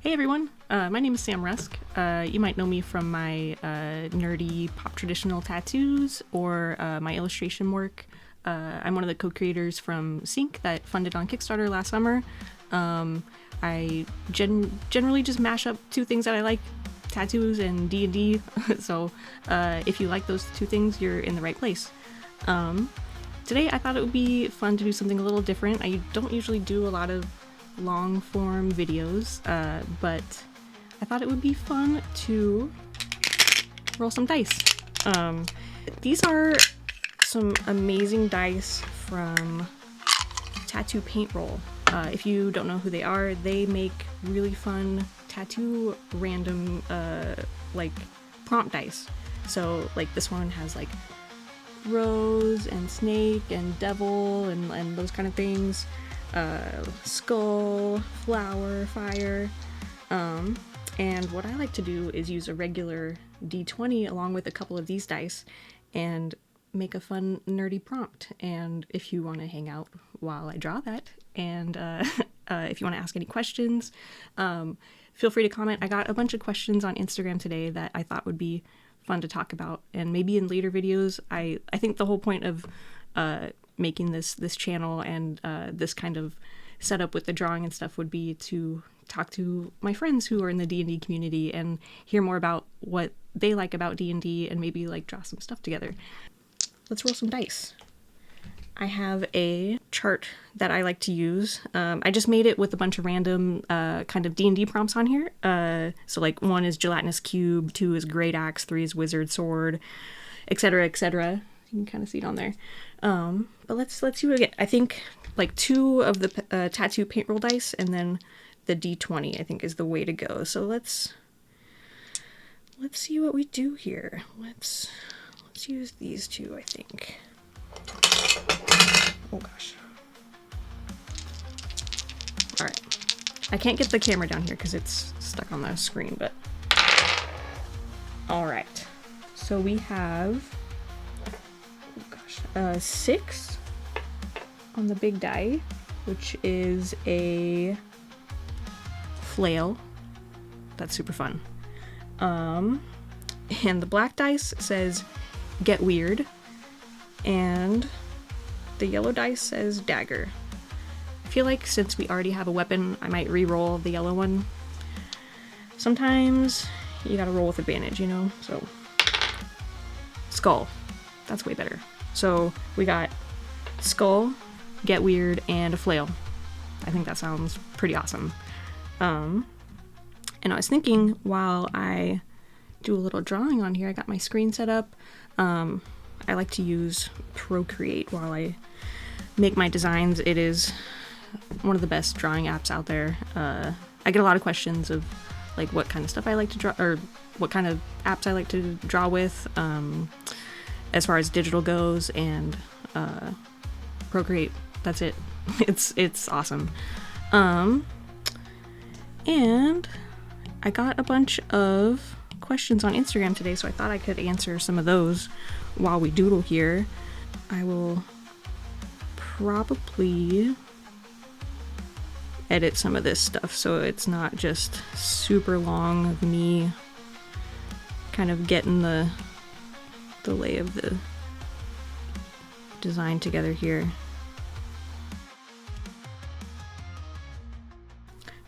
Hey everyone, my name is Sam Rusk. You might know me from my nerdy pop traditional tattoos or my illustration work. I'm one of the co-creators from Sync that funded on Kickstarter last summer. I generally just mash up two things that I like, tattoos and D&D, so if you like those two things, you're in the right place. Today I thought it would be fun to do something a little different. I don't usually do a lot of long form videos, but I thought it would be fun to roll some dice. These are some amazing dice from Tattoo Paint Roll. If you don't know who they are, they make really fun tattoo random like prompt dice. So like this one has like rose and snake and devil and those kind of things. Skull, flower, fire, and what I like to do is use a regular D20 along with a couple of these dice and make a fun nerdy prompt. And if you want to hang out while I draw that, and if you want to ask any questions, feel free to comment. I got a bunch of questions on Instagram today that I thought would be fun to talk about, and maybe in later videos. I think the whole point of making this channel and this kind of setup with the drawing and stuff would be to talk to my friends who are in the D&D community and hear more about what they like about D&D and maybe like draw some stuff together. Let's roll some dice. I have a chart that I like to use. I just made it with a bunch of random kind of D&D prompts on here. So like 1 is gelatinous cube, 2 is great axe, 3 is wizard sword, etc., etc. You can kind of see it on there. But let's see what we get. I think like 2 of the tattoo paint roll dice and then the D20 I think is the way to go. So let's see what we do here. Let's use these 2, I think. Oh gosh. All right. I can't get the camera down here because it's stuck on the screen, but all right. So we have 6 on the big die, which is a flail. That's super fun. And the black dice says get weird, and the yellow dice says dagger. I feel like since we already have a weapon, I might re-roll the yellow one. Sometimes you gotta roll with advantage, you know? So skull. That's way better. So we got skull, get weird, and a flail. I think that sounds pretty awesome. And I was thinking while I do a little drawing on here, I got my screen set up. I like to use Procreate while I make my designs. It is one of the best drawing apps out there. I get a lot of questions of like what kind of stuff I like to draw, or what kind of apps I like to draw with. As far as digital goes, and Procreate, that's it. It's awesome. And I got a bunch of questions on Instagram today, so I thought I could answer some of those while we doodle here. I will probably edit some of this stuff so it's not just super long of me kind of getting the lay of the design together here.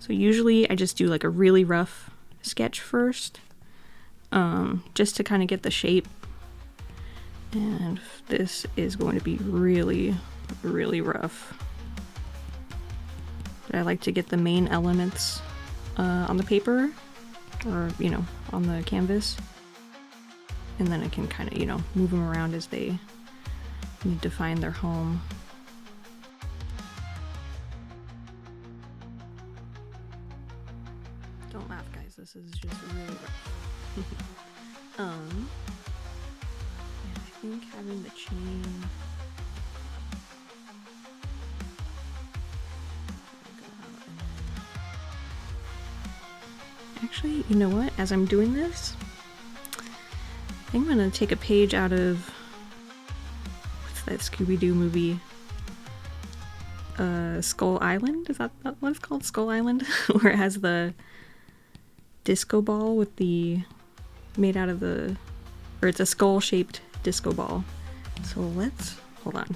So usually I just do like a really rough sketch first, just to kind of get the shape, and this is going to be really, really rough. But I like to get the main elements on the paper, or you know, on the canvas. And then I can kind of, you know, move them around as they need to find their home. Don't laugh, guys. This is just really rough. And I think having the chain. Actually, you know what? As I'm doing this, I think I'm gonna take a page out of, what's that Scooby-Doo movie? Skull Island? Is that what it's called? Skull Island? Where it has the disco ball with the, made out of the, or it's a skull shaped disco ball. So let's, hold on.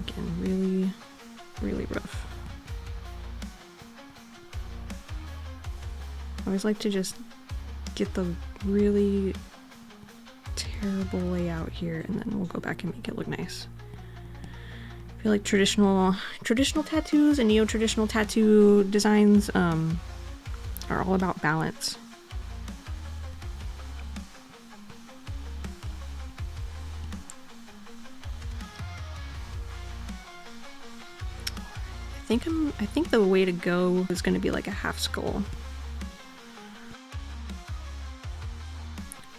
Again, really, really rough. I always like to just get the really terrible layout here, and then we'll go back and make it look nice. I feel like traditional tattoos and neo-traditional tattoo designs are all about balance. I think the way to go is going to be like a half skull.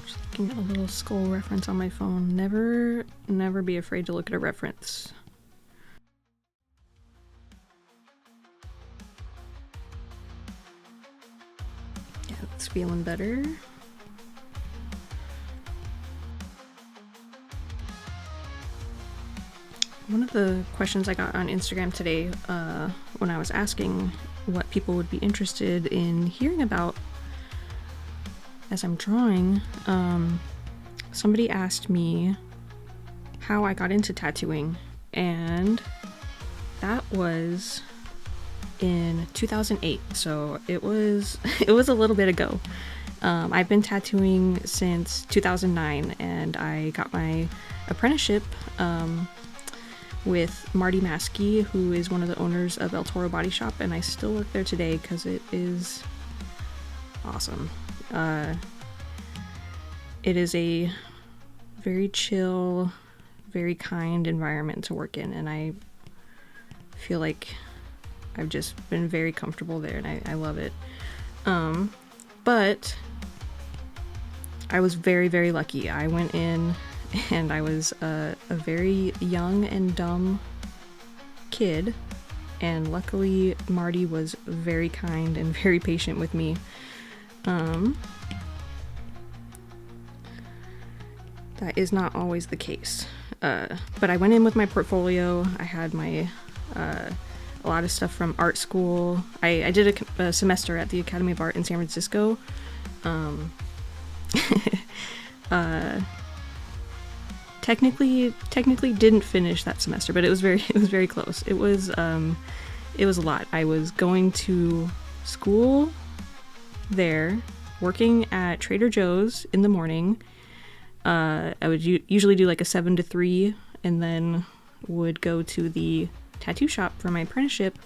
Just looking at a little skull reference on my phone. Never be afraid to look at a reference. Yeah, it's feeling better. One of the questions I got on Instagram today, when I was asking what people would be interested in hearing about as I'm drawing, somebody asked me how I got into tattooing, and that was in 2008, so it was a little bit ago. I've been tattooing since 2009, and I got my apprenticeship with Marty Maskey, who is one of the owners of El Toro Body Shop, and I still work there today because it is awesome. It is a very chill, very kind environment to work in, and I feel like I've just been very comfortable there, and I love it. But I was very, very lucky. I went in and I was a very young and dumb kid, and luckily Marty was very kind and very patient with me. That is not always the case. But I went in with my portfolio. I had my a lot of stuff from art school. I did a semester at the Academy of Art in San Francisco. Technically didn't finish that semester, but it was very close. It was a lot. I was going to school there, working at Trader Joe's in the morning. I would usually do like a 7 to 3, and then would go to the tattoo shop for my apprenticeship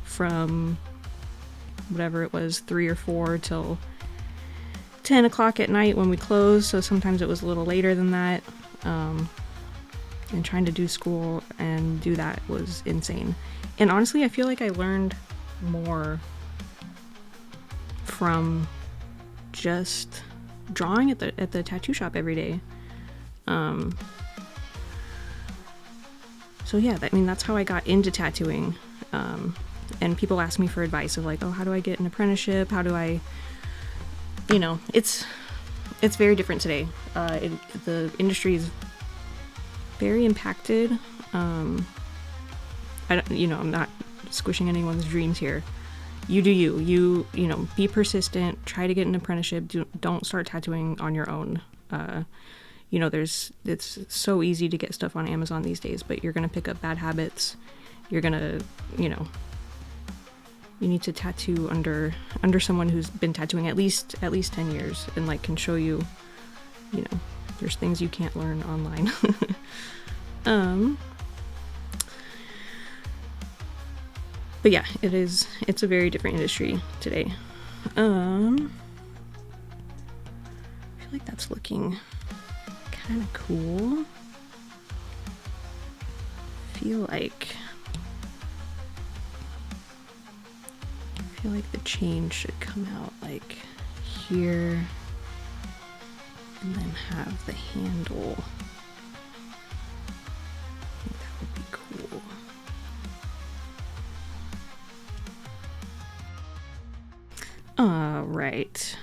from whatever it was, 3 or 4 till 10 o'clock at night when we closed. So sometimes it was a little later than that. And trying to do school and do that was insane. And honestly, I feel like I learned more from just drawing at the tattoo shop every day. So yeah, that's how I got into tattooing. And people ask me for advice of like, oh, how do I get an apprenticeship? How do I, it's very different today. The industry is very impacted. I'm not squishing anyone's dreams here. You do you. Be persistent. Try to get an apprenticeship. Don't start tattooing on your own. It's so easy to get stuff on Amazon these days, but you're gonna pick up bad habits. You're gonna, you need to tattoo under someone who's been tattooing at least 10 years and like can show you, there's things you can't learn online. But yeah, it's a very different industry today. I feel like that's looking kind of cool. I feel like the chain should come out like here and then have the handle. I think that would be cool. Alright.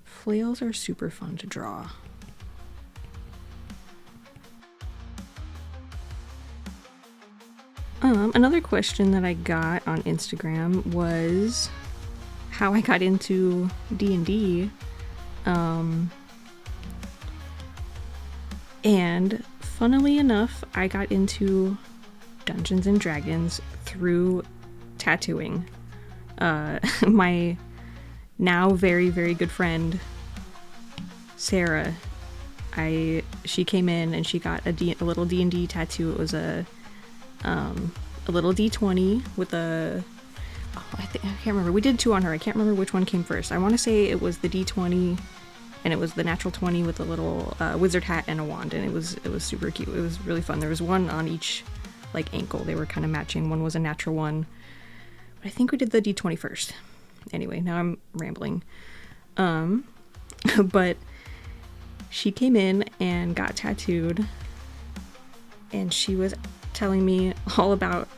Flails are super fun to draw. Another question that I got on Instagram was how I got into D&D. And funnily enough, I got into Dungeons and Dragons through tattooing. My now very, very good friend, Sarah, she came in and she got a little D&D tattoo. It was a little D20 with I can't remember. We did two on her. I can't remember which one came first. I want to say it was the D20, and it was the natural 20 with a little wizard hat and a wand, and it was super cute. It was really fun. There was one on each like ankle. They were kind of matching. One was a natural one, but I think we did the D20 first. Anyway, now I'm rambling. But she came in and got tattooed, and she was telling me all about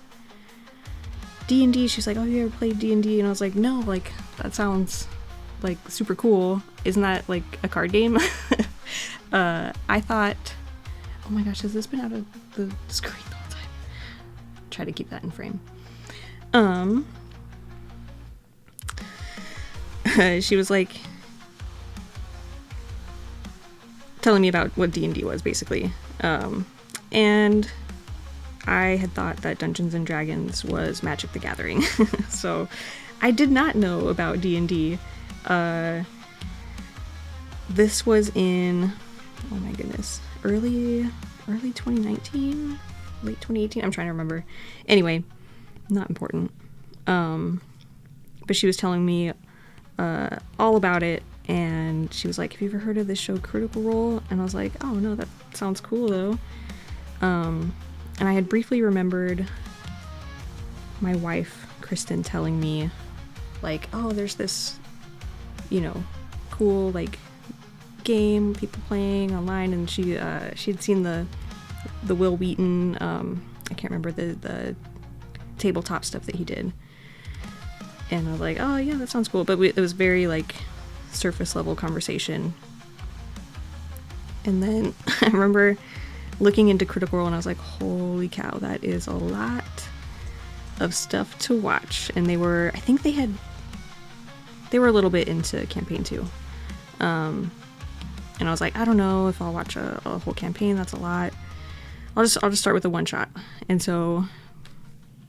D&D. She's like, oh, you ever played D&D? And I was like, no, like, that sounds like super cool. Isn't that like a card game? I thought, oh my gosh, has this been out of the screen the whole time? Try to keep that in frame. She was like telling me about what D&D was, basically. And I had thought that Dungeons and Dragons was Magic the Gathering. So I did not know about D&D. This was in, oh my goodness, early 2019, late 2018. I'm trying to remember. Anyway, not important. But she was telling me all about it, and she was like, have you ever heard of this show Critical Role? And I was like, oh no, that sounds cool though. And I had briefly remembered my wife, Kristen, telling me, like, oh, there's this, cool, like, game people playing online, and she'd seen the Will Wheaton, I can't remember the tabletop stuff that he did. And I was like, oh yeah, that sounds cool. But it was very, like, surface level conversation. And then I remember looking into Critical Role, and I was like, holy cow, that is a lot of stuff to watch. And they were a little bit into campaign 2. And I was like, I don't know if I'll watch a whole campaign. That's a lot. I'll just start with a one shot. And so,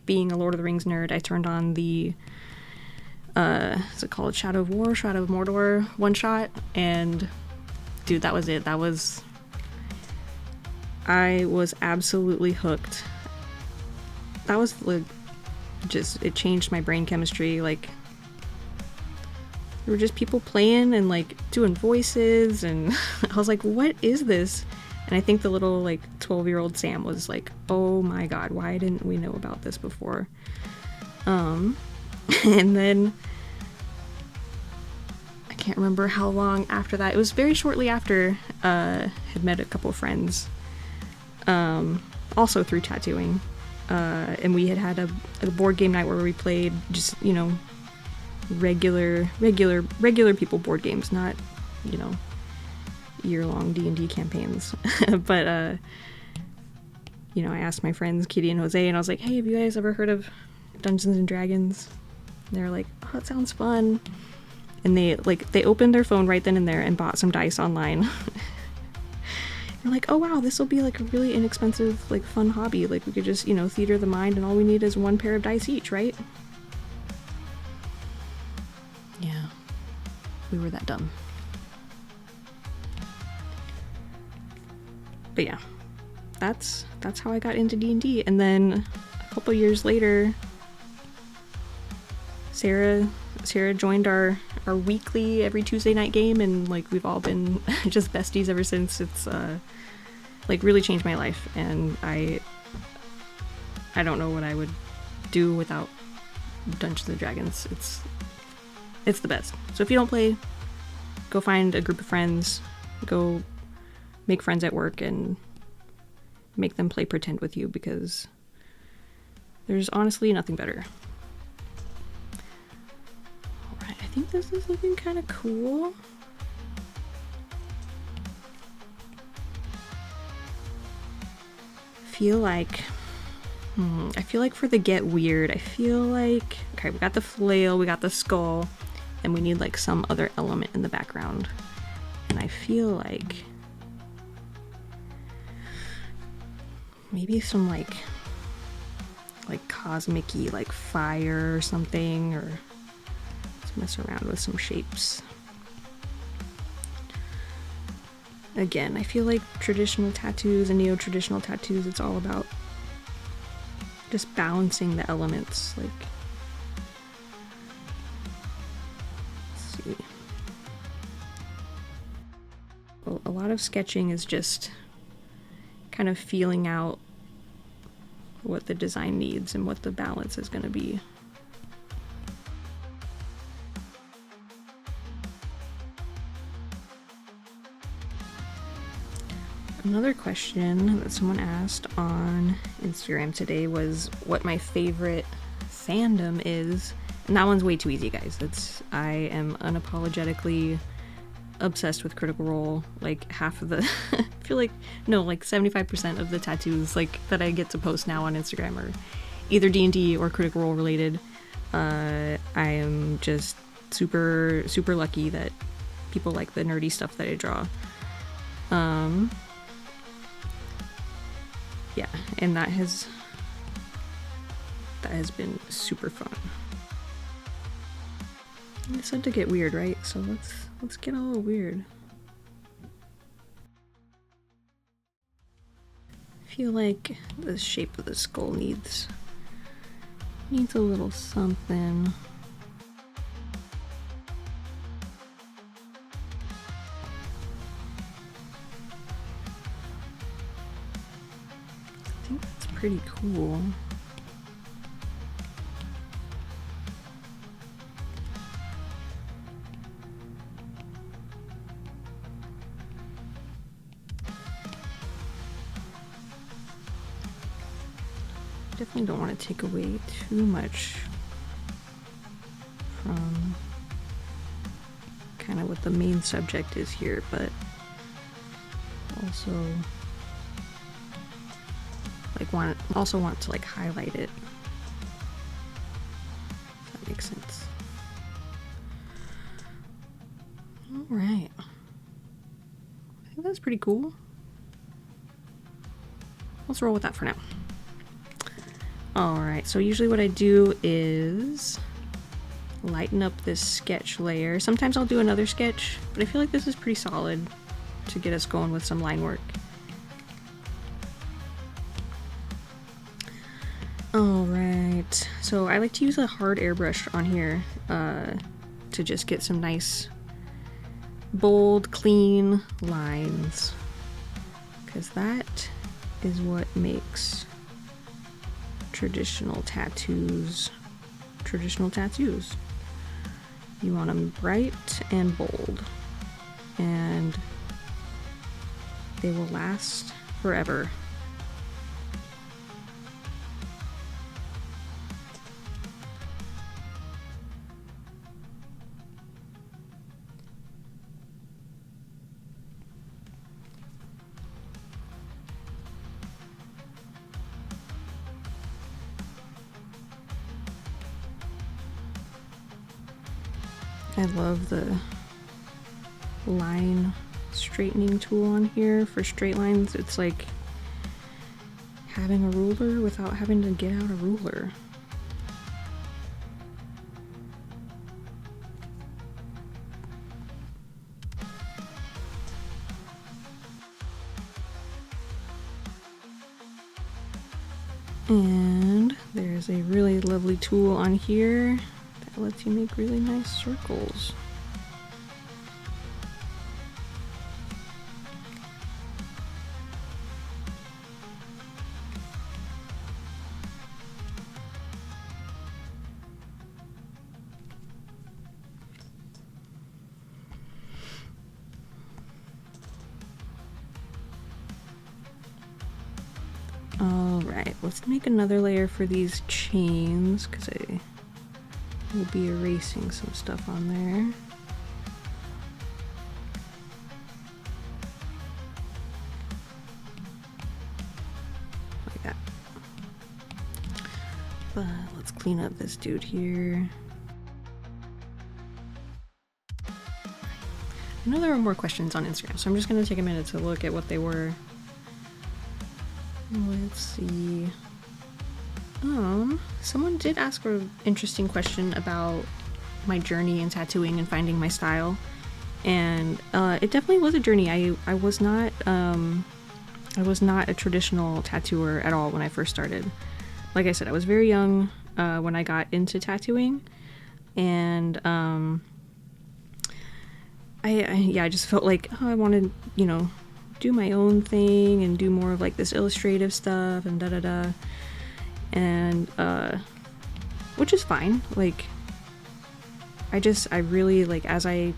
being a Lord of the Rings nerd, I turned on the is it called Shadow of War, Shadow of Mordor one shot, and dude, that was it. I was absolutely hooked. That was like, it changed my brain chemistry. Like, there were just people playing and like doing voices, and I was like, what is this? And I think the little like 12-year-old Sam was like, oh my god, why didn't we know about this before? And then I can't remember how long after that. It was very shortly after had met a couple of friends, also through tattooing, and we had a board game night where we played just regular people board games, not year-long D&D campaigns. But I asked my friends Kitty and Jose, and I was like, hey, have you guys ever heard of Dungeons and Dragons? And they're like, oh, that sounds fun. And they opened their phone right then and there and bought some dice online. They're like, oh wow, this will be like a really inexpensive, like, fun hobby. Like, we could just theater the mind, and all we need is one pair of dice each, right? Yeah, we were that dumb. But yeah, that's how I got into D&D. And then a couple years later, Sarah joined our weekly every Tuesday night game, and like, we've all been just besties ever since. It's like really changed my life, and I don't know what I would do without Dungeons and Dragons. It's the best. So if you don't play, go find a group of friends, go make friends at work, and make them play pretend with you, because there's honestly nothing better. Alright, I think this is looking kind of cool. Feel like I feel like for the get weird, I feel like, okay, we got the flail, we got the skull, and we need like some other element in the background. And I feel like maybe some like cosmic-y, like fire or something, or let's mess around with some shapes. Again, I feel like traditional tattoos and neo-traditional tattoos, it's all about just balancing the elements. Like, let's see. Well, a lot of sketching is just kind of feeling out what the design needs and what the balance is going to be. Another question that someone asked on Instagram today was what my favorite fandom is. And that one's way too easy, guys. I am unapologetically obsessed with Critical Role. Like half of the I feel like no, like 75% of the tattoos like that I get to post now on Instagram are either D&D or Critical Role related. I am just super lucky that people like the nerdy stuff that I draw. Yeah, and that has been super fun. I said to get weird, right? So let's get a little weird. I feel like the shape of the skull needs a little something. I think that's pretty cool. Definitely don't want to take away too much from kind of what the main subject is here, but also want to like highlight it. If that makes sense. All right. I think that's pretty cool. Let's roll with that for now. Alright, so usually what I do is lighten up this sketch layer. Sometimes I'll do another sketch, but I feel like this is pretty solid to get us going with some line work. Alright, so I like to use a hard airbrush on here to just get some nice, bold, clean lines, because that is what makes traditional tattoos. You want them bright and bold, and they will last forever. I love the line straightening tool on here for straight lines. It's like having a ruler without having to get out a ruler. And there's a really lovely tool on here that lets you make really nice circles. Alright, let's make another layer for these chains, because I will be erasing some stuff on there. Like that. But let's clean up this dude here. I know there were more questions on Instagram, so I'm just going to take a minute to look at what they were. Let's see. Someone did ask an interesting question about my journey in tattooing and finding my style. And it definitely was a journey. I was not a traditional tattooer at all when I first started. Like I said, I was very young when I got into tattooing, and I just felt like, oh, I wanted, you know, do my own thing and do more of like this illustrative stuff and da-da-da. And which is fine. Like, I really, like, as I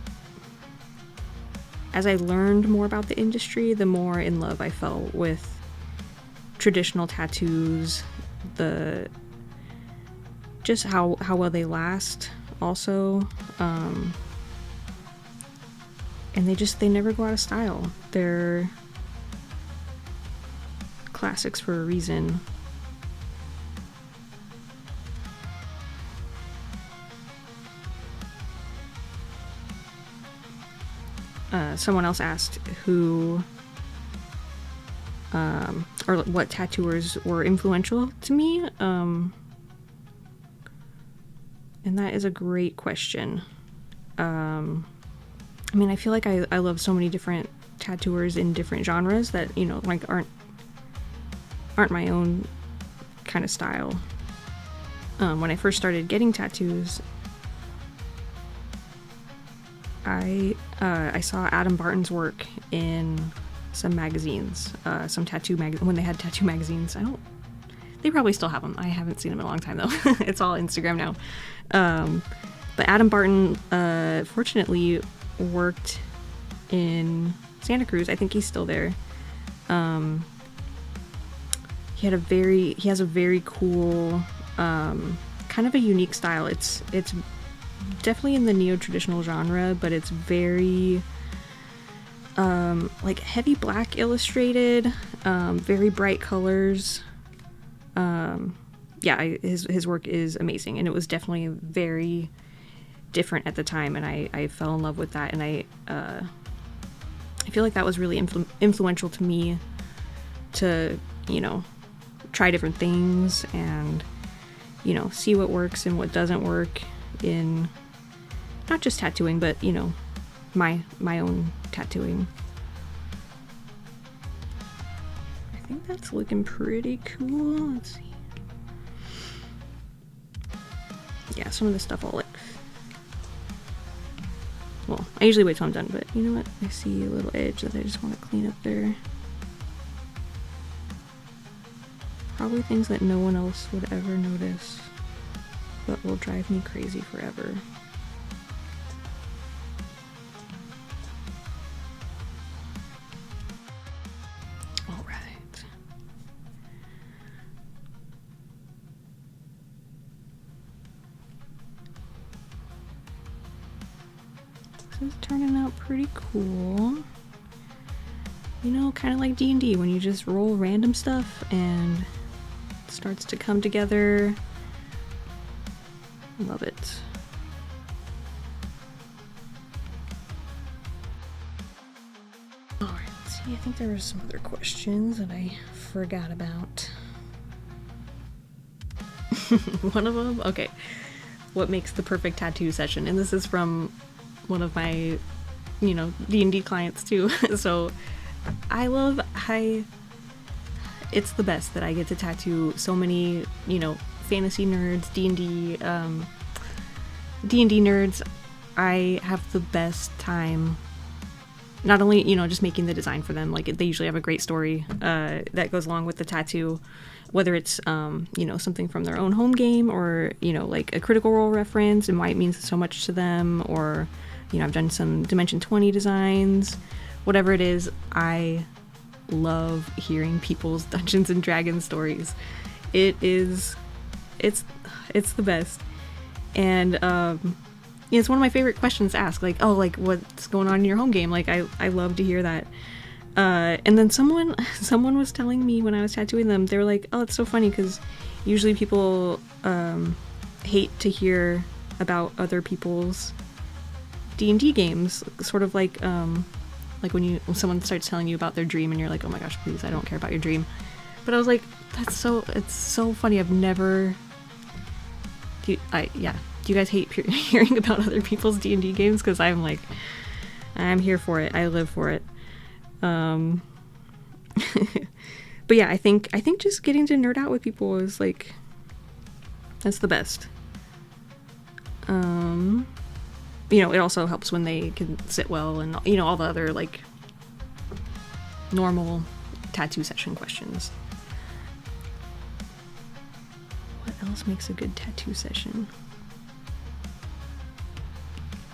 learned more about the industry, the more in love I fell with traditional tattoos, just how well they last also, and they never go out of style. They're classics for a reason. Someone else asked who, or what tattooers were influential to me, and that is a great question. I mean, I feel like I love so many different tattooers in different genres that, you know, like aren't my own kind of style. When I first started getting tattoos, I saw Adam Barton's work in some magazines, some tattoo when they had tattoo magazines. They probably still have them. I haven't seen them in a long time though. It's all Instagram now. But Adam Barton, fortunately, worked in Santa Cruz. I think he's still there. He has a very cool, kind of a unique style. It's definitely in the neo-traditional genre, but it's very like heavy black illustrated, very bright colors. His work is amazing, and it was definitely very different at the time, and I fell in love with that, and I feel like that was really influential to me to, you know, try different things and, you know, see what works and what doesn't work in not just tattooing, but, you know, my own tattooing. I think that's looking pretty cool. Let's see. Yeah, some of the stuff I'll well, I usually wait till I'm done, but you know what? I see a little edge that I just want to clean up there. Probably things that no one else would ever notice, but will drive me crazy forever. All right. This is turning out pretty cool. You know, kind of like D&D, when you just roll random stuff and it starts to come together. Love it. Alright, see, I think there were some other questions that I forgot about. One of them? Okay. What makes the perfect tattoo session? And this is from one of my, you know, D&D clients too. So it's the best that I get to tattoo so many, you know, fantasy nerds, D&D nerds. I have the best time, not only, you know, just making the design for them. Like, they usually have a great story that goes along with the tattoo, whether it's, you know, something from their own home game, or, you know, like a Critical Role reference and why it means so much to them, or, you know, I've done some Dimension 20 designs. Whatever it is, I love hearing people's Dungeons and Dragons stories. It's the best. And it's one of my favorite questions to ask, like, oh, like, what's going on in your home game? Like, I love to hear that. And then someone was telling me when I was tattooing them, they were like, oh, it's so funny because usually people hate to hear about other people's D&D games, sort of like when someone starts telling you about their dream and you're like, oh my gosh, please, I don't care about your dream. But I was like, it's so funny. I've never, do you guys hate hearing about other people's D&D games? Because I'm like, I'm here for it. I live for it. But yeah, I think just getting to nerd out with people is like, that's the best. It also helps when they can sit well and, all the other like normal tattoo session questions. What else makes a good tattoo session?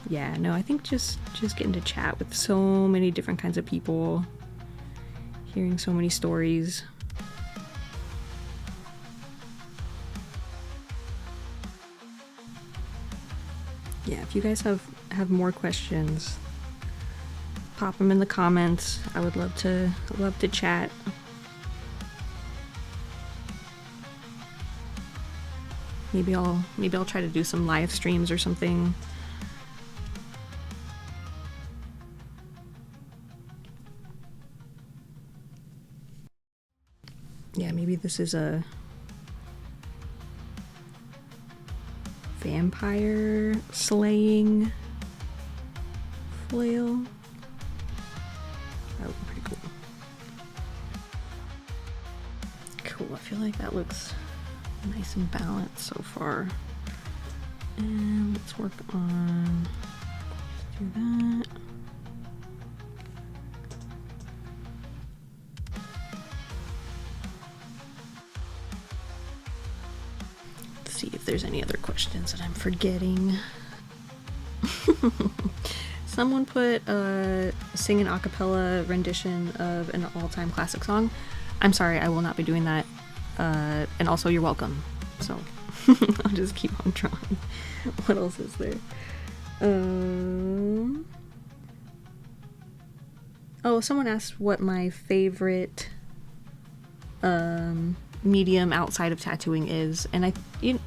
Yeah, no, I think just getting to chat with so many different kinds of people, hearing so many stories. Yeah, if you guys have more questions, pop them in the comments. I would love to chat. Maybe I'll try to do some live streams or something. Yeah, maybe this is a vampire slaying flail. That would be pretty cool. Cool, I feel like that looks nice and balanced so far. And let's work on, let's do that. See if there's any other questions that I'm forgetting. Someone put sing an a cappella rendition of an all-time classic song. I'm sorry, I will not be doing that. And also, you're welcome. So I'll just keep on drawing. What else is there? Oh, someone asked what my favorite medium outside of tattooing is, and I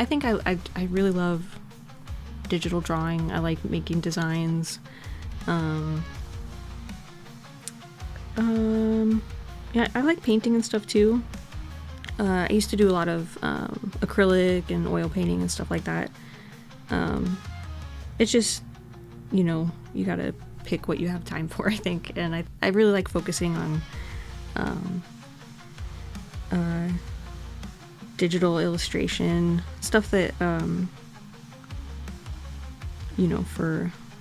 think I really love digital drawing. I like making designs. Yeah, I like painting and stuff too. I used to do a lot of acrylic and oil painting and stuff like that. It's just, you gotta pick what you have time for, I think, and I really like focusing on digital illustration stuff that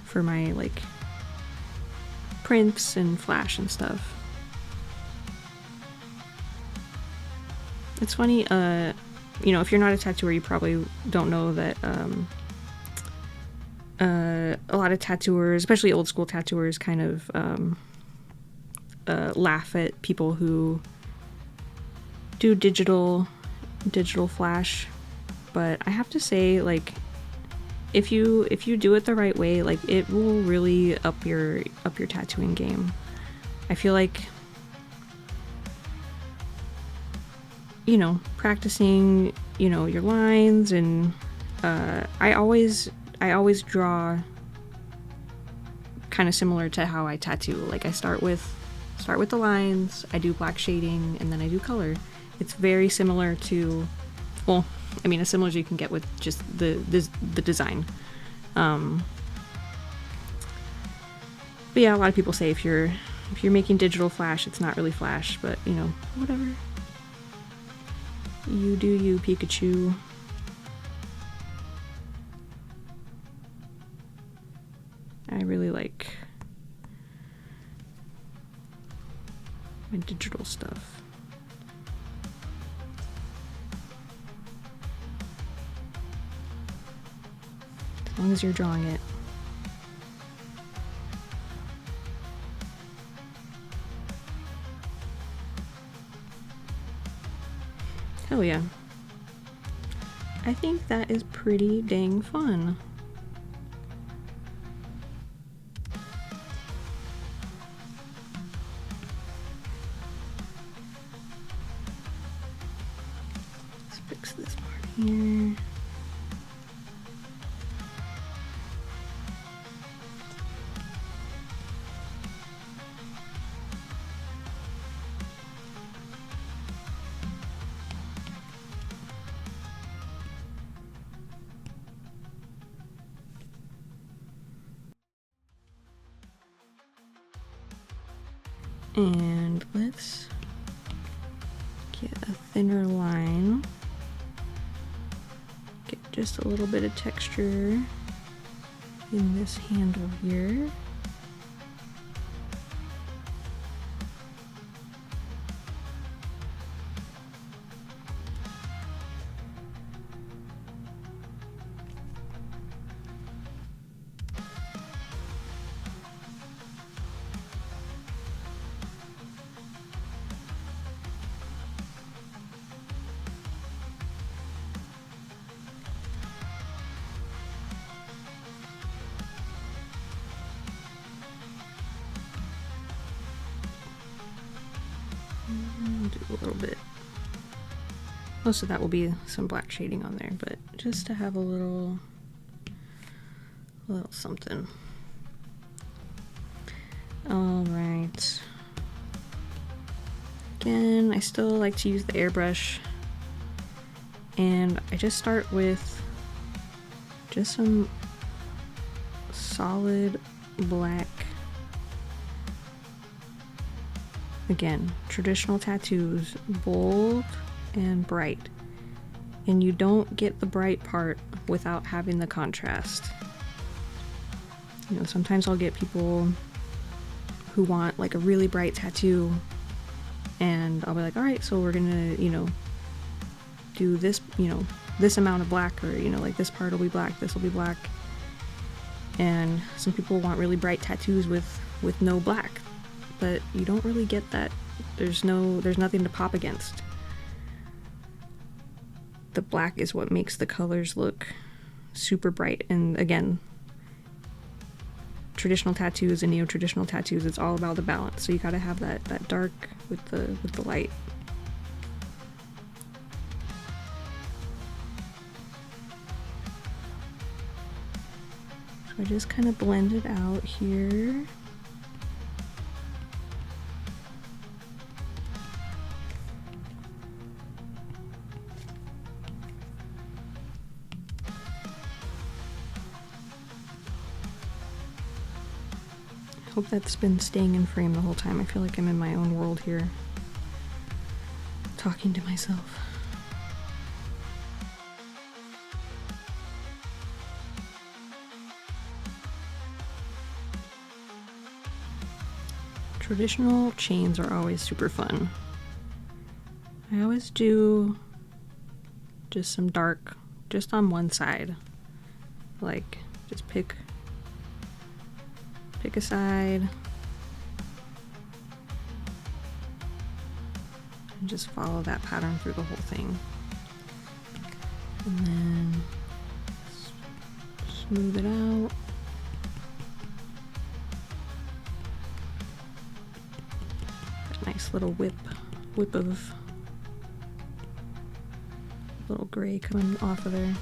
for my like prints and flash and stuff. It's funny, if you're not a tattooer, you probably don't know that a lot of tattooers, especially old school tattooers, kind of laugh at people who do digital flash. But I have to say, like, if you do it the right way, like, it will really up your tattooing game. I feel like, practicing, your lines, and I always draw kind of similar to how I tattoo. Like, I start with the lines, I do black shading, and then I do color. It's very similar to, well, I mean, as similar as you can get with just the design. But yeah, a lot of people say if you're making digital flash, it's not really flash, but whatever. You do you, Pikachu. I really like my digital stuff. As long as you're drawing it. Hell yeah. I think that is pretty dang fun. Let's fix this here. And let's get a thinner line. Get just a little bit of texture in this handle here. Do a little bit. Most of that will be some black shading on there, but just to have a little something. All right. Again, I still like to use the airbrush, and I just start with just some solid black. Again, traditional tattoos, bold and bright. And you don't get the bright part without having the contrast. You know, sometimes I'll get people who want like a really bright tattoo, and I'll be like, all right, so we're gonna, you know, do this, you know, this amount of black, or, you know, like this part will be black, this will be black. And some people want really bright tattoos with no black. But you don't really get that. There's nothing to pop against. The black is what makes the colors look super bright. And again, traditional tattoos and neo-traditional tattoos, it's all about the balance. So you gotta have that dark with the light. So I just kind of blend it out here. Hope that's been staying in frame the whole time. I feel like I'm in my own world here, talking to myself. Traditional chains are always super fun. I always do just some dark, just on one side. Like, just pick a side and just follow that pattern through the whole thing, and then smooth it out. That nice little whip of little gray coming off of there.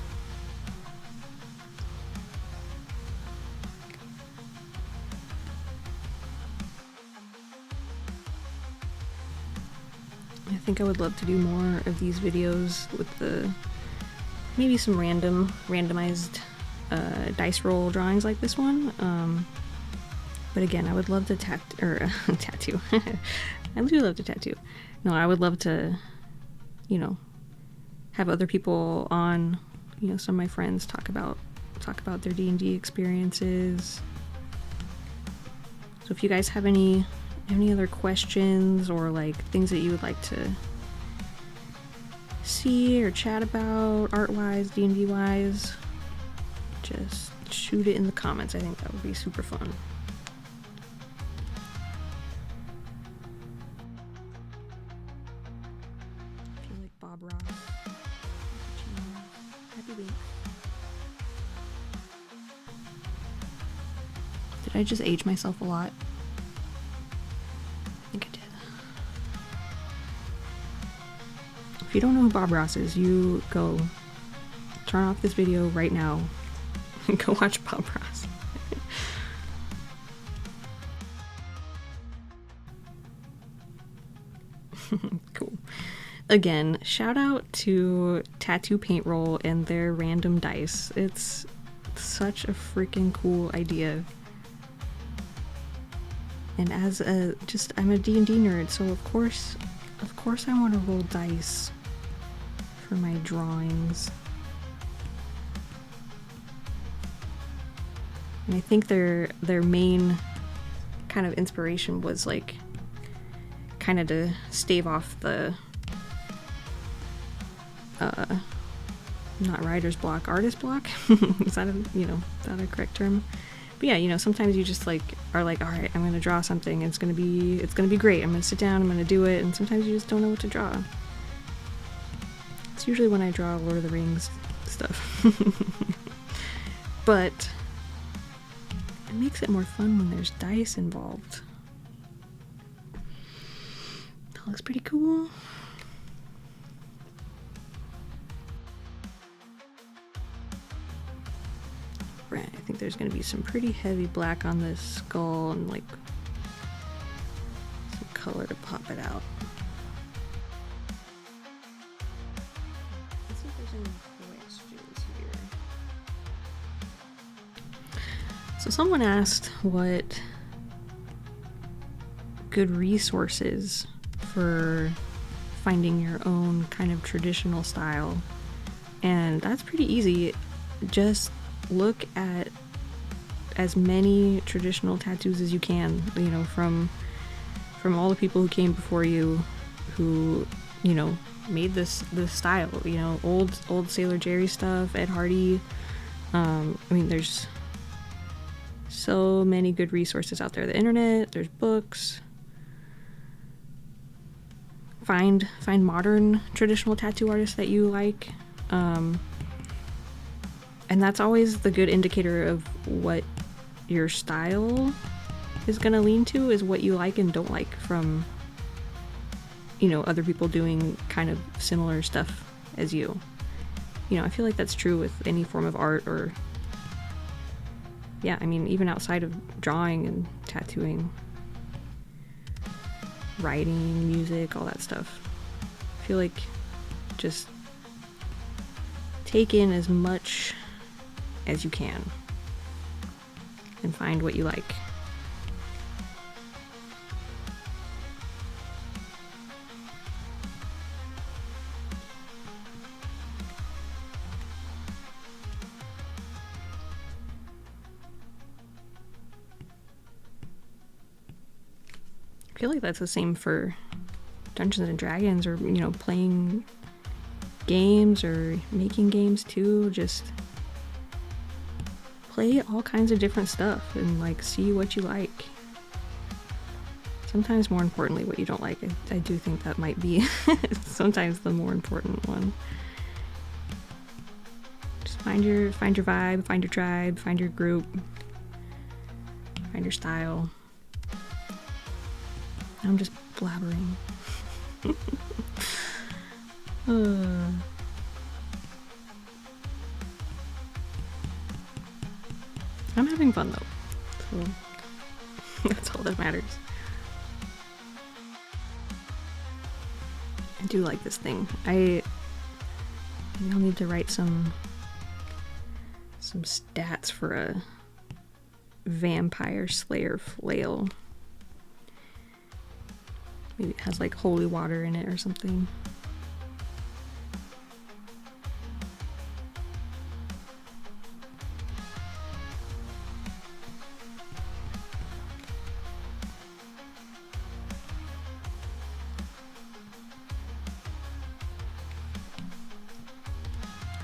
I think I would love to do more of these videos with maybe some randomized dice roll drawings like this one. But again, I would love to tattoo. I do love to tattoo. No, I would love to, you know, have other people on, you know, some of my friends talk about their D&D experiences. So if you guys have any other questions, or like things that you would like to see or chat about, art-wise, D&D-wise, just shoot it in the comments. I think that would be super fun. I feel like Bob Ross. Happy week. Did I just age myself a lot? I think I did. If you don't know who Bob Ross is, you go turn off this video right now and go watch Bob Ross. Cool. Again, shout out to Tattoo Paint Roll and their random dice. It's such a freaking cool idea. And as I'm a D&D nerd, so of course I want to roll dice for my drawings. And I think their main kind of inspiration was like kind of to stave off the not writer's block, artist block. Is that a correct term? But yeah, sometimes you just like are like, all right, I'm gonna draw something. It's gonna be great. I'm gonna sit down. I'm gonna do it. And sometimes you just don't know what to draw. It's usually when I draw Lord of the Rings stuff. But it makes it more fun when there's dice involved. That looks pretty cool. Right, I think there's going to be some pretty heavy black on this skull and like some color to pop it out. Let's see if there's any questions here. So someone asked what good resources for finding your own kind of traditional style, and that's pretty easy. Just look at as many traditional tattoos as you can, from all the people who came before you, who made this style. Old Sailor Jerry stuff, Ed Hardy. There's so many good resources out there. The internet, there's books. Find modern traditional tattoo artists that you like. And that's always the good indicator of what your style is going to lean to, is what you like and don't like from, other people doing kind of similar stuff as you. I feel like that's true with any form of art, or, yeah, even outside of drawing and tattooing, writing, music, all that stuff. I feel like just take in as much as you can and find what you like. I feel like that's the same for Dungeons and Dragons, or playing games or making games too. Just play all kinds of different stuff and like see what you like. Sometimes more importantly, what you don't like. I do think that might be sometimes the more important one. Just find your vibe, find your tribe, find your group, find your style. I'm just blabbering. I'm having fun though, so that's all that matters. I do like this thing. I'll need to write some stats for a vampire slayer flail. Maybe it has like holy water in it or something.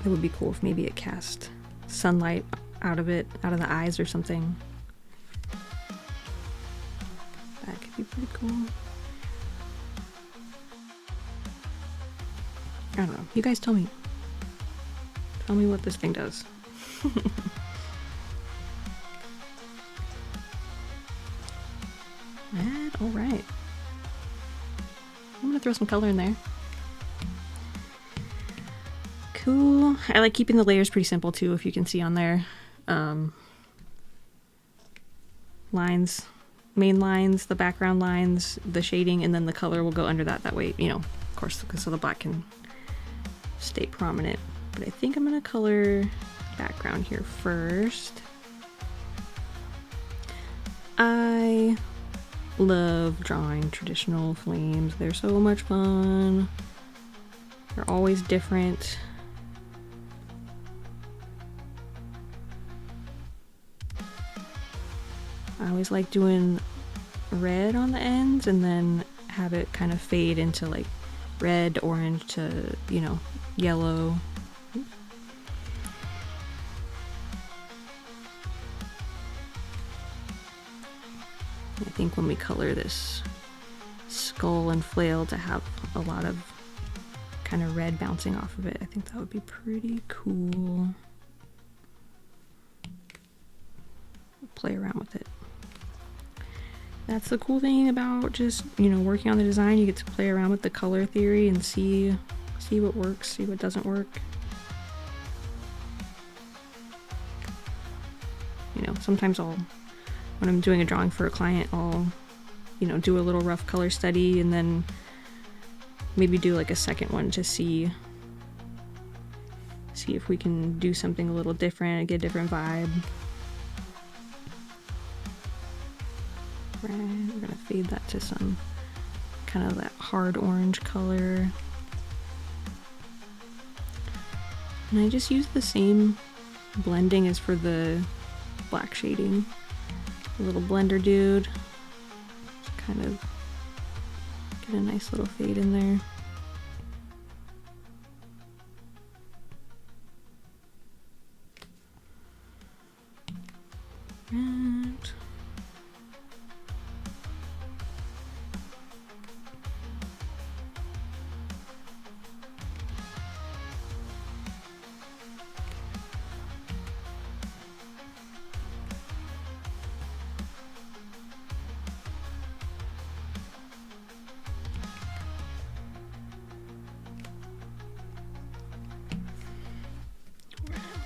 It would be cool if maybe it cast sunlight out of the eyes or something. That could be pretty cool. I don't know. You guys tell me. Tell me what this thing does. Alright. I'm gonna throw some color in there. Cool. I like keeping the layers pretty simple too, if you can see on there. Lines, main lines, the background lines, the shading, and then the color will go under that. That way, you know, of course, so the black can stay prominent. But I think I'm gonna color background here first. I love drawing traditional flames. They're so much fun. They're always different. I always like doing red on the ends and then have it kind of fade into like red, orange to, you know, yellow. I think when we color this skull and flail to have a lot of kind of red bouncing off of it, I think that would be pretty cool. Play around with it. That's the cool thing about just, you know, working on the design. You get to play around with the color theory and see what works, see what doesn't work. You know, sometimes when I'm doing a drawing for a client, I'll, you know, do a little rough color study and then maybe do like a second one to see if we can do something a little different, get a different vibe. We're gonna fade that to some kind of that hard orange color. And I just use the same blending as for the black shading. A little blender dude. Just kind of get a nice little fade in there. Right.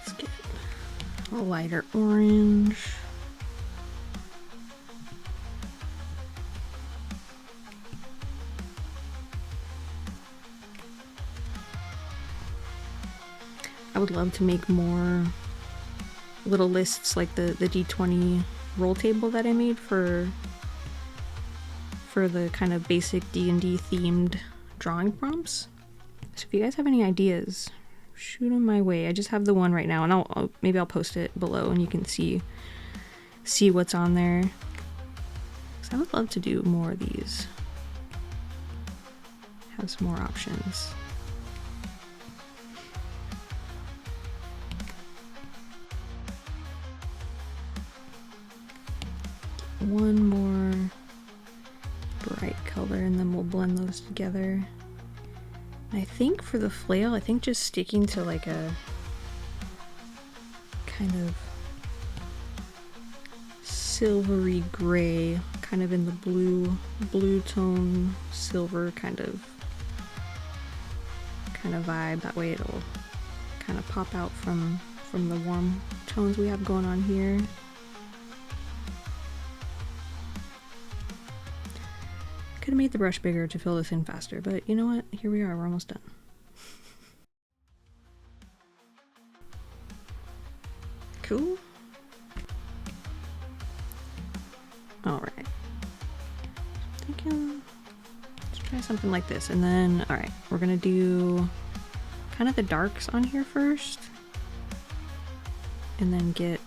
Let's get a lighter orange. I would love to make more little lists like the D20 roll table that I made for the kind of basic D&D themed drawing prompts. So if you guys have any ideas, shoot them my way. I just have the one right now, and maybe I'll post it below and you can see what's on there. 'Cause I would love to do more of these. Have some more options. One more bright color and then we'll blend those together. And I think for the flail, I think just sticking to like a kind of silvery gray, kind of in the blue tone, silver kind of vibe. That way it'll kind of pop out from the warm tones we have going on here. Could have made the brush bigger to fill this in faster, but you know what? Here we are, we're almost done. Cool. Alright. Thinking, let's try something like this, and then, alright, we're gonna do kind of the darks on here first, and then get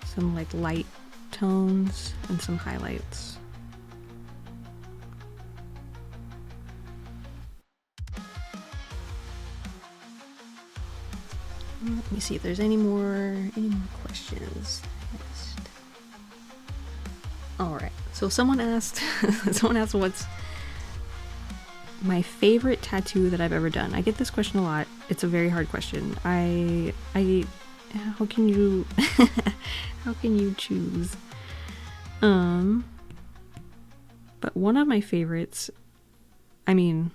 some like light tones and some highlights. Let me see if there's any more questions. All right. So someone asked what's my favorite tattoo that I've ever done. I get this question a lot. It's a very hard question. How can you how can you choose? But one of my favorites, I mean,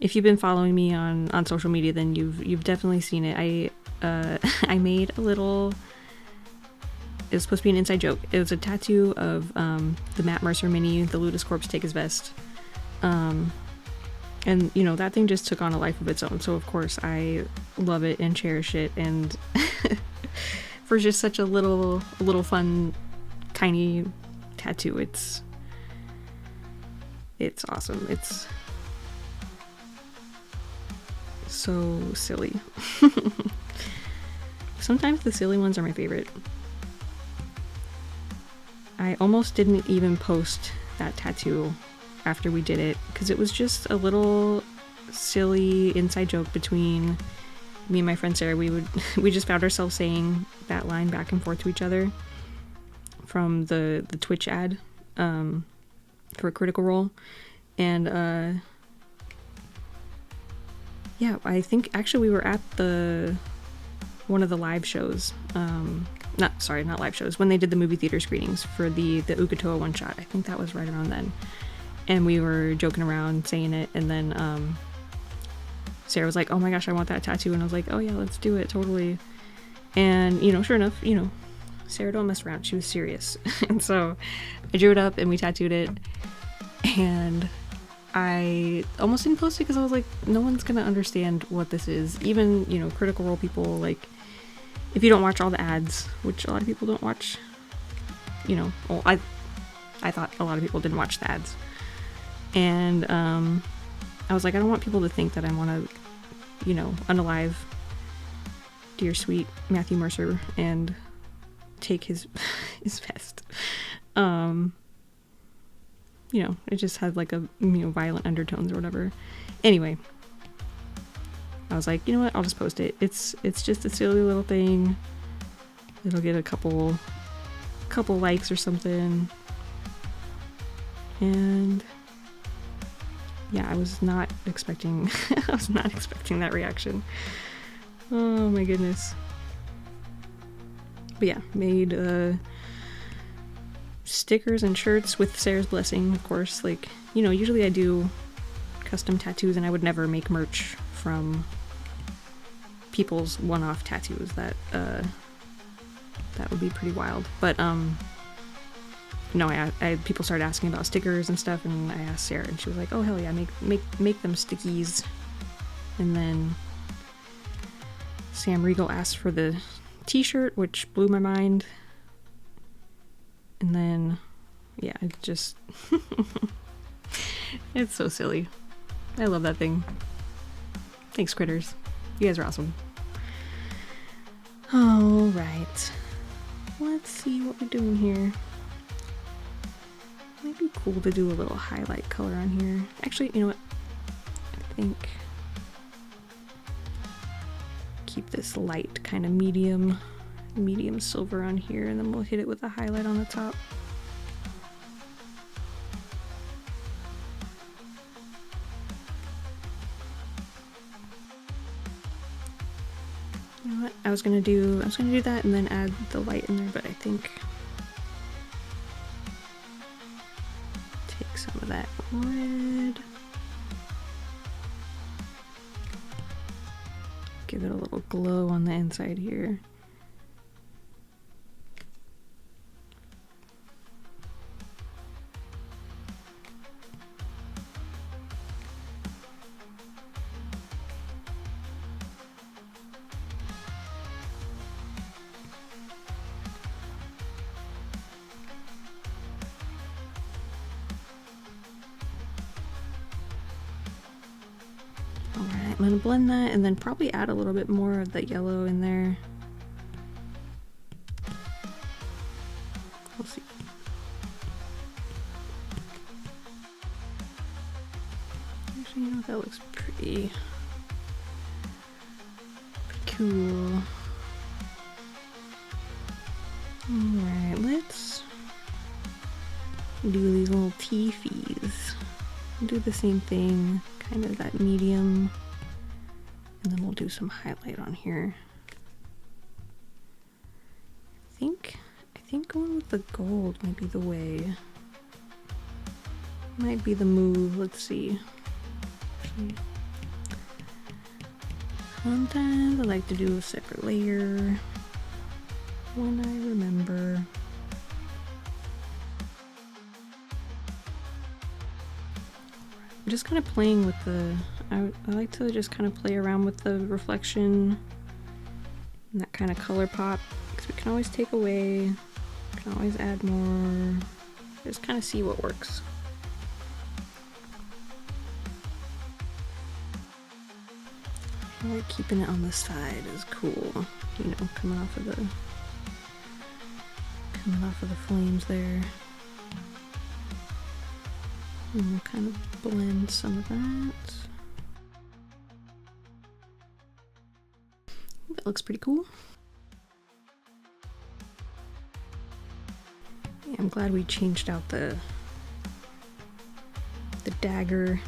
if you've been following me on social media, then you've definitely seen it. I made a little. It was supposed to be an inside joke. It was a tattoo of the Matt Mercer mini, the Ludus Corpse Take His Vest. And, you know, that thing just took on a life of its own. So, of course, I love it and cherish it. And for just such a little fun, tiny tattoo, it's awesome. It's so silly. Sometimes the silly ones are my favorite. I almost didn't even post that tattoo after we did it because it was just a little silly inside joke between me and my friend Sarah. We just found ourselves saying that line back and forth to each other from the Twitch ad for Critical Role. And yeah, I think actually we were at one of the live shows. Not live shows, when they did the movie theater screenings for the Ukatoa one shot. I think that was right around then. And we were joking around saying it, and then Sarah was like, oh my gosh, I want that tattoo. And I was like, oh yeah, let's do it, totally. And, you know, sure enough, you know, Sarah don't mess around. She was serious. And so I drew it up and we tattooed it. And I almost didn't post it because I was like, no one's gonna understand what this is. Even, you know, Critical Role people, like, if you don't watch all the ads, which a lot of people don't watch, you know, well, I thought a lot of people didn't watch the ads. And I was like, I don't want people to think that I want to, you know, unalive dear sweet Matthew Mercer and take his vest. You know, it just had like a, you know, violent undertones or whatever. Anyway, I was like, you know what, I'll just post it. It's just a silly little thing. It'll get a couple likes or something. And yeah, I was not expecting that reaction. Oh my goodness. But yeah, made stickers and shirts with Sarah's blessing, of course. Like, you know, usually I do custom tattoos and I would never make merch from people's one-off tattoos. That would be pretty wild. But no, I people started asking about stickers and stuff, and I asked Sarah, and she was like, "Oh hell yeah, make them stickies." And then Sam Riegel asked for the T-shirt, which blew my mind. And then, yeah, it just it's so silly. I love that thing. Thanks, critters. You guys are awesome. All right, let's see what we're doing here. Might be cool to do a little highlight color on here. Actually, you know what? I think keep this light kind of medium silver on here, and then we'll hit it with a highlight on the top. You know what? I was gonna do that and then add the light in there, but I think take some of that red, give it a little glow on the inside here. I'm gonna blend that and then probably add a little bit more of the yellow in there. We'll see. Actually, you know, that looks pretty cool. Alright, let's do these little teefies. Do the same thing, kind of that medium. And then we'll do some highlight on here. I think going with the gold might be the way. Might be the move. Let's see. Actually, Sometimes I like to do a separate layer when I remember. I'm just kind of playing with the, I like to just kind of play around with the reflection and that kind of color pop, because we can always take away, we can always add more, just kind of see what works. I like keeping it on the side is cool, you know, coming off of the flames there. And we'll kind of blend some of that. That looks pretty cool. Yeah, I'm glad we changed out the dagger,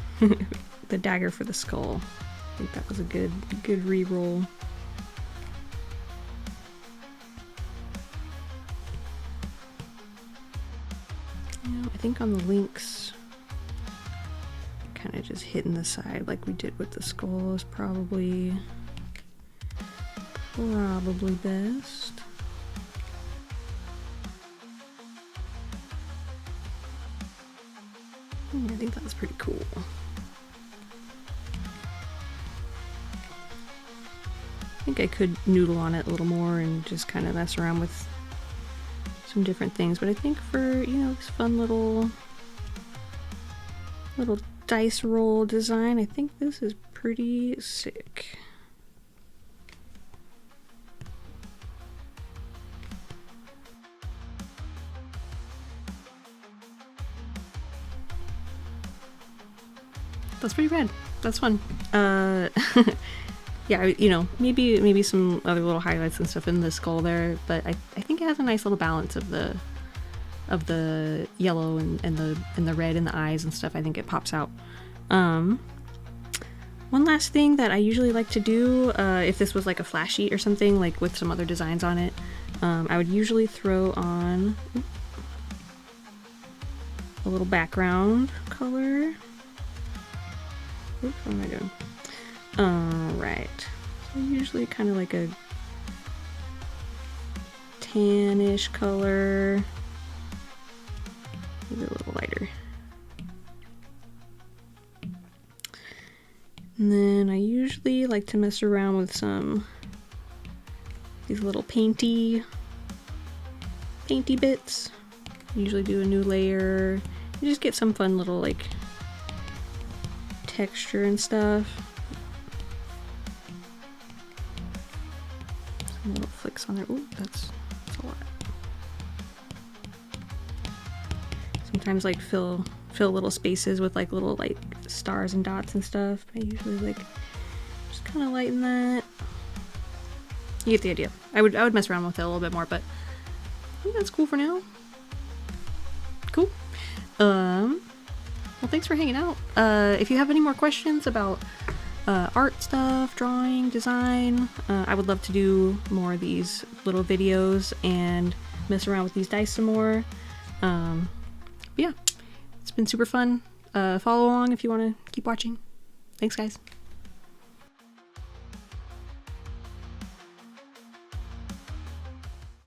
the dagger for the skull. I think that was a good re-roll. You know, I think on the links, kind of just hitting the side like we did with the skull is probably best. I think that's pretty cool. I think I could noodle on it a little more and just kind of mess around with some different things, but I think for, you know, this fun little dice roll design, I think this is pretty sick. That's pretty rad. That's fun. Yeah, you know, maybe some other little highlights and stuff in the skull there, but I think it has a nice little balance of the yellow and the red in the eyes and stuff. I think it pops out. One last thing that I usually like to do, if this was like a flash sheet or something, like with some other designs on it, I would usually throw on a little background color. Oops, what am I doing? Alright. So usually kind of like a tannish color. Maybe a little lighter. And then I usually like to mess around with these little painty bits. Usually do a new layer. You just get some fun little like texture and stuff. Some little flicks on there. Ooh, that's a lot. Sometimes like fill little spaces with like little like stars and dots and stuff. I usually like just kind of lighten that. You get the idea. I would mess around with it a little bit more, but I think that's cool for now. Cool. Well, thanks for hanging out. If you have any more questions about art stuff, drawing, design, I would love to do more of these little videos and mess around with these dice some more. But yeah, it's been super fun. Follow along if you want to keep watching. Thanks, guys.